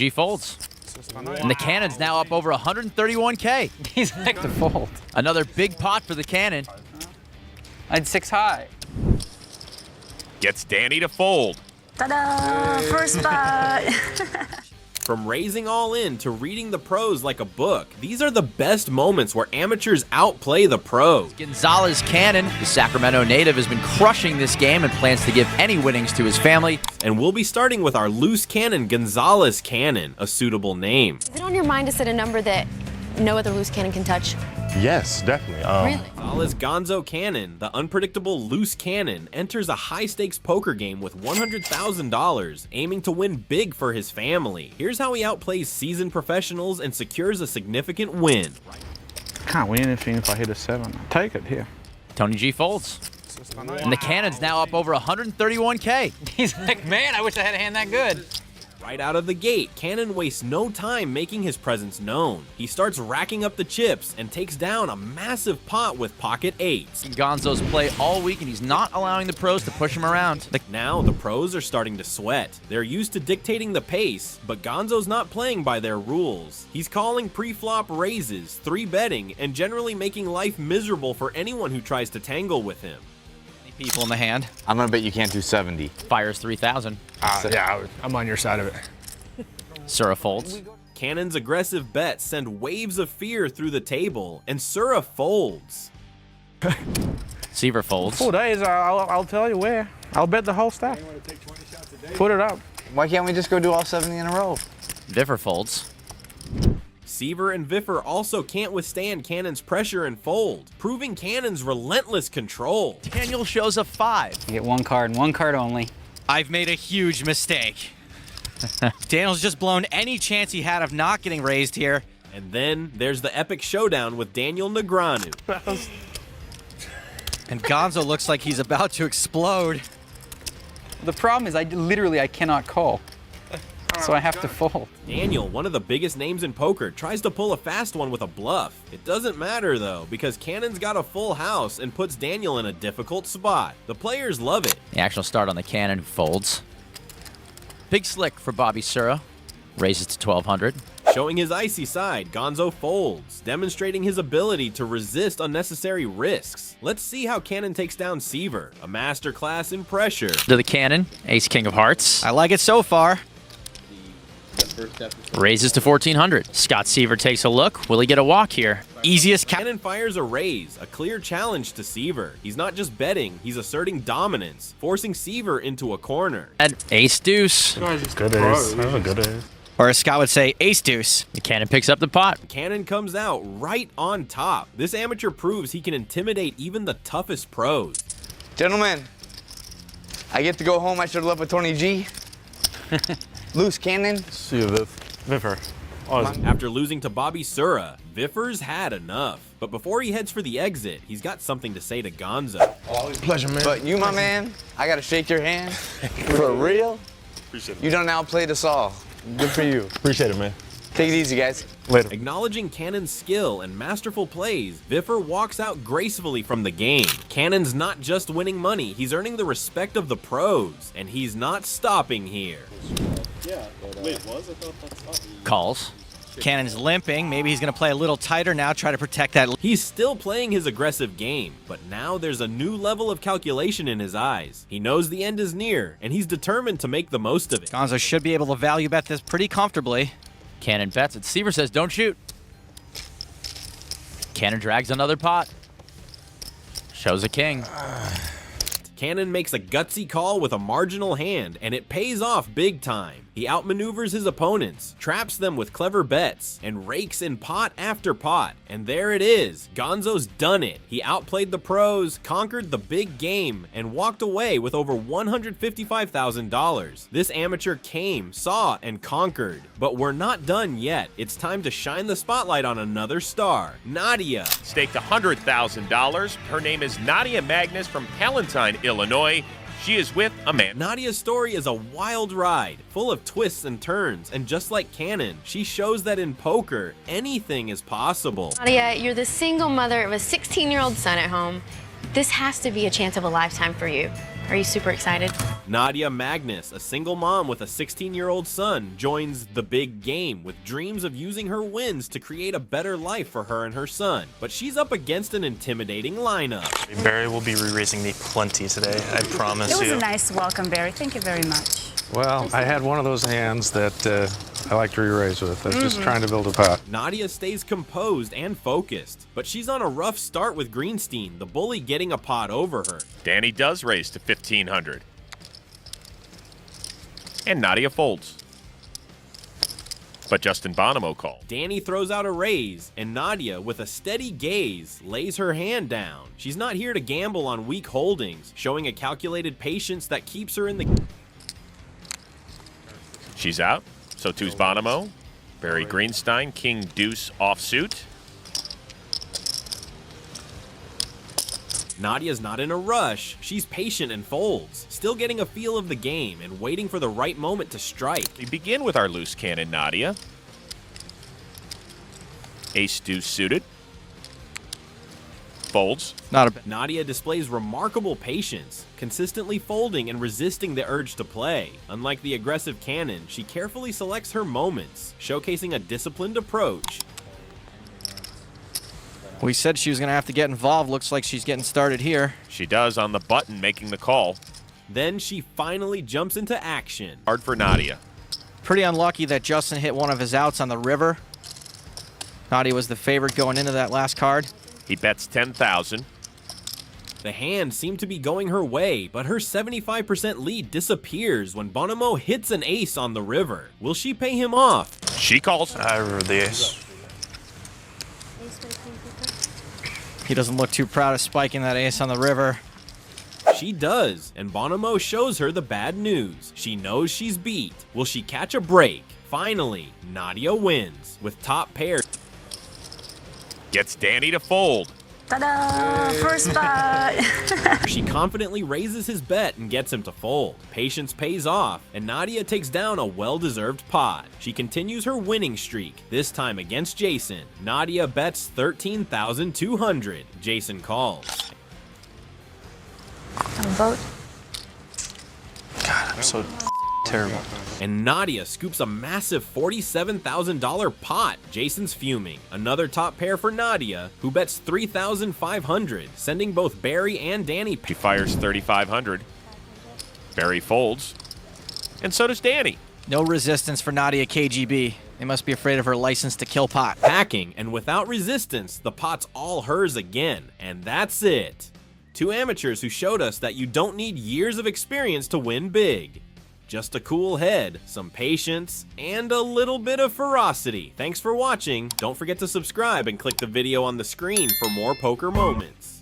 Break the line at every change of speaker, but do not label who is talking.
G folds. And the cannon's now up over 131K.
He's like to fold.
Another big pot for the cannon.
I had 6 high.
Gets Danny to fold.
Ta-da! First spot.
From raising all in to reading the pros like a book, these are the best moments where amateurs outplay the pros.
Gonzalez Cannon, the Sacramento native, has been crushing this game and plans to give any winnings to his family.
And we'll be starting with our loose cannon, Gonzalez Cannon, a suitable name.
Is it on your mind to set a number that no other loose cannon can touch?
Yes, definitely.
Really?
Gonzalez Gonzo Cannon, the unpredictable loose cannon, enters a high-stakes poker game with $100,000, aiming to win big for his family. Here's how he outplays seasoned professionals and secures a significant win.
Can't win anything if I hit a 7. Take it here.
Tony G folds. And the cannon's now up over 131K.
He's like, man, I wish I had a hand that good.
Right out of the gate, Cannon wastes no time making his presence known. He starts racking up the chips and takes down a massive pot with pocket 8s.
Gonzo's play all week, and he's not allowing the pros to push him around.
Now the pros are starting to sweat. They're used to dictating the pace, but Gonzo's not playing by their rules. He's calling pre-flop raises, 3-betting, and generally making life miserable for anyone who tries to tangle with him.
People in the hand.
I'm gonna bet you can't do 70.
Fires 3,000.
Yeah, I'm on your side of it.
Sura folds.
Cannon's aggressive bets send waves of fear through the table, and Sura folds.
Seaver folds.
4 days, I'll tell you where. I'll bet the whole stack. Put it up.
Why can't we just go do all 70 in a row?
Viffer folds.
Seaver and Viffer also can't withstand Cannon's pressure and fold, proving Cannon's relentless control.
Daniel shows a 5.
You get 1 card and 1 card only.
I've made a huge mistake. Daniel's just blown any chance he had of not getting raised here.
And then there's the epic showdown with Daniel Negreanu.
And Gonzo looks like he's about to explode.
The problem is I cannot call. So I have to fold.
Daniel, one of the biggest names in poker, tries to pull a fast one with a bluff. It doesn't matter though, because Cannon's got a full house and puts Daniel in a difficult spot. The players love it.
The actual start on the cannon, who folds. Big slick for Bobby Sura. Raises to 1,200.
Showing his icy side, Gonzo folds, demonstrating his ability to resist unnecessary risks. Let's see how Cannon takes down Seaver, a masterclass in pressure.
To the cannon, ace king of hearts.
I like it so far.
Raises to 1,400. Scott Seaver takes a look. Will he get a walk here?
Easiest
Cannon fires a raise, a clear challenge to Seaver. He's not just betting, he's asserting dominance, forcing Seaver into a corner.
And ace deuce.
Good ace. That was a good ace.
Or as Scott would say, ace deuce.
The cannon picks up the pot.
Cannon comes out right on top. This amateur proves he can intimidate even the toughest pros.
Gentlemen, I get to go home. I should have left with Tony G. Loose cannon.
See you, Viffer.
After losing to Bobby Sura, Viffer's had enough. But before he heads for the exit, he's got something to say to Gonzo.
Always pleasure, man. But you, my man, I gotta shake your hand. For real?
Appreciate it.
You done outplayed us all. Good for you.
Appreciate it, man.
Take it easy, guys.
Later.
Acknowledging Cannon's skill and masterful plays, Viffer walks out gracefully from the game. Cannon's not just winning money, he's earning the respect of the pros, and he's not stopping here.
Calls.
Cannon's limping. Maybe he's going to play a little tighter now, try to protect that.
He's still playing his aggressive game, but now there's a new level of calculation in his eyes. He knows the end is near, and he's determined to make the most of it.
Gonzo should be able to value bet this pretty comfortably.
Cannon bets it. Seaver says, don't shoot. Cannon drags another pot. Shows a king.
Cannon makes a gutsy call with a marginal hand, and it pays off big time. He outmaneuvers his opponents, traps them with clever bets, and rakes in pot after pot. And there it is. Gonzo's done it. He outplayed the pros, conquered the big game, and walked away with over $155,000. This amateur came, saw, and conquered. But we're not done yet. It's time to shine the spotlight on another star, Nadia.
Staked $100,000. Her name is Nadia Magnus from Palatine, Illinois. She is with a man.
Nadia's story is a wild ride, full of twists and turns, and just like Cannon, she shows that in poker, anything is possible.
Nadia, you're the single mother of a 16-year-old son at home. This has to be a chance of a lifetime for you. Are you super excited?
Nadia Magnus, a single mom with a 16-year-old son, joins the big game with dreams of using her wins to create a better life for her and her son. But she's up against an intimidating lineup.
Barry will be re-raising me plenty today, I promise you.
It was a nice welcome, Barry. Thank you very much.
Well, I had one of those hands that I like to re-raise with. I was just trying to build a pot.
Nadia stays composed and focused, but she's on a rough start with Greenstein, the bully getting a pot over her.
Danny does raise to 1,500. And Nadia folds. But Justin Bonomo called.
Danny throws out a raise, and Nadia, with a steady gaze, lays her hand down. She's not here to gamble on weak holdings, showing a calculated patience that keeps her in the...
She's out. So two's Bonomo. Barry Greenstein, King Deuce offsuit.
Nadia's not in a rush. She's patient and folds, still getting a feel of the game and waiting for the right moment to strike.
We begin with our loose cannon, Nadia. Ace deuce suited. Folds.
Not a bad.
Nadia displays remarkable patience, consistently folding and resisting the urge to play. Unlike the aggressive cannon, she carefully selects her moments, showcasing a disciplined approach.
We said she was going to have to get involved. Looks like she's getting started here.
She does on the button, making the call.
Then she finally jumps into action.
Hard for Nadia.
Pretty unlucky that Justin hit one of his outs on the river. Nadia was the favorite going into that last card.
He bets 10,000.
The hand seemed to be going her way, but her 75% lead disappears when Bonomo hits an ace on the river. Will she pay him off?
She calls.
I river the ace.
He doesn't look too proud of spiking that ace on the river.
She does, and Bonomo shows her the bad news. She knows she's beat. Will she catch a break? Finally, Nadia wins with top pair.
Gets Danny to fold.
Ta-da! First spot.
She confidently raises his bet and gets him to fold. Patience pays off, and Nadia takes down a well-deserved pot. She continues her winning streak, this time against Jason. Nadia bets 13,200. Jason calls.
Vote.
God, I'm so terrible.
And Nadia scoops a massive $47,000 pot. Jason's fuming. Another top pair for Nadia, who bets 3,500, sending both Barry and Danny.
She fires 3,500. Barry folds. And so does Danny.
No resistance for Nadia KGB. They must be afraid of her license to kill pot.
Packing, and without resistance, the pot's all hers again. And that's it. Two amateurs who showed us that you don't need years of experience to win big. Just a cool head, some patience, and a little bit of ferocity. Thanks for watching. Don't forget to subscribe and click the video on the screen for more poker moments.